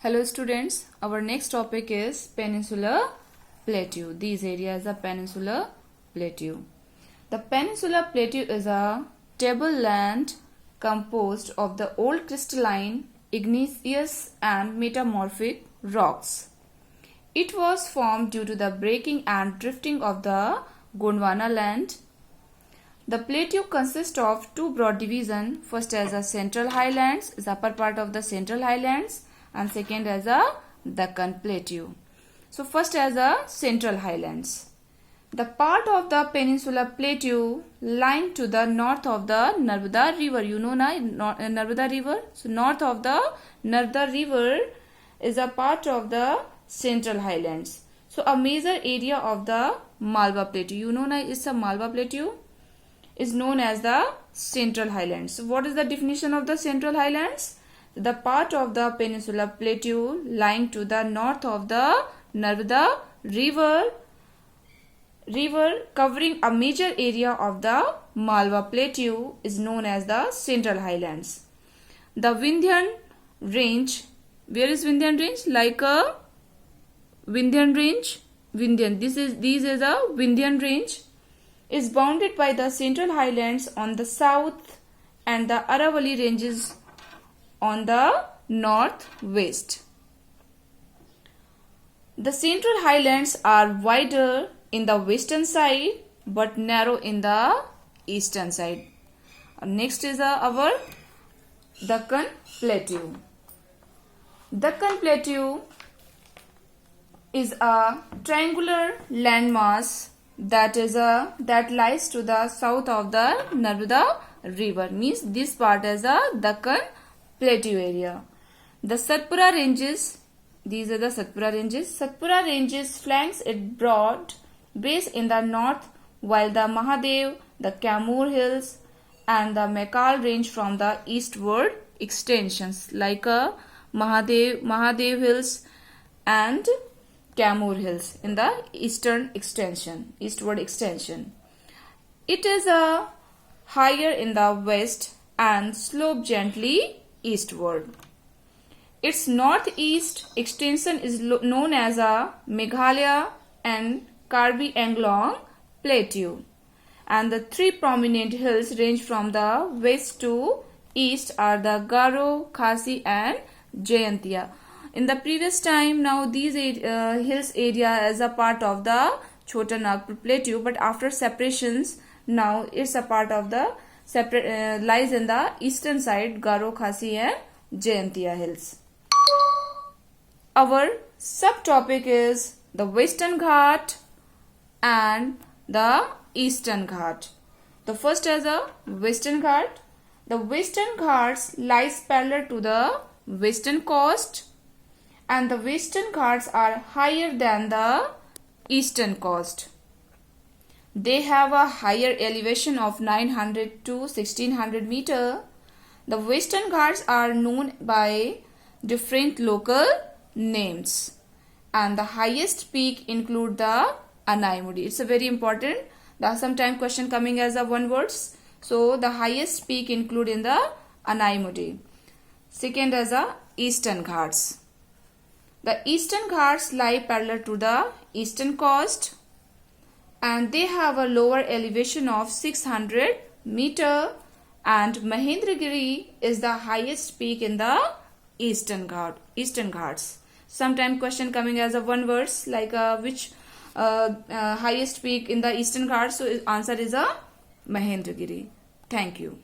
Hello students, our next topic is Peninsular Plateau. These areas are Peninsular Plateau. The Peninsular Plateau is a tableland composed of the old crystalline, igneous and metamorphic rocks. It was formed due to the breaking and drifting of the Gondwana land. The plateau consists of two broad divisions. First as a Central Highlands, is upper part of the Central Highlands, and second as a Deccan Plateau. So first as a Central Highlands. The part of the Peninsular Plateau lying to the north of the Narmada River. You know Narmada River? So north of the Narmada River is a part of the Central Highlands. So a major area of the Malwa Plateau. You know it's a Malwa Plateau is known as the Central Highlands. So what is the definition of the Central Highlands? The part of the Peninsular Plateau lying to the north of the Narmada River covering a major area of the Malwa Plateau is known as the Central Highlands. The Vindhyan Range, where is Vindhyan Range? Like a Vindhyan Range, this is a Vindhyan Range, is bounded by the Central Highlands on the south and the Aravalli Ranges on the northwest. The Central Highlands are wider in the western side but narrow in the eastern side. Next is our Deccan Plateau. Deccan Plateau is a triangular landmass that lies to the south of the Narmada River. Means this part is a Deccan Plateau area. The Satpura Ranges, these are the Satpura Ranges. Satpura Ranges flanks its broad base in the north, while the Mahadev, the Kamur Hills and the Mekal range from the eastward extensions, like Mahadev Hills and Kamur Hills in the eastward extension. It is higher in the west and slope gently eastward. Its northeast extension is known as a Meghalaya and Karbi Anglong Plateau, and the three prominent hills range from the west to east are the Garo, Khasi and Jayantia. In the previous time, now these hills area is a part of the Chota Nagpur Plateau, but after separations, now it's a part of the lies in the eastern side, Garo, Khasi and Jayantia hills. Our subtopic is the Western Ghat and the Eastern Ghat. The first is a Western Ghat. The Western Ghats lies parallel to the western coast, and the Western Ghats are higher than the eastern coast. They have a higher elevation of 900 to 1600 meter. The Western Ghats are known by different local names, and the highest peak include the Anaimudi. It's a very important. There sometime question coming as a one words. So the highest peak include in the Anaimudi. Second as a Eastern Ghats. The Eastern Ghats lie parallel to the eastern coast, and they have a lower elevation of 600 meter, and Mahendragiri is the highest peak in the Eastern Ghats. Sometime question coming as a one verse, like which highest peak in the Eastern Ghats. So answer is a Mahendragiri. Thank you.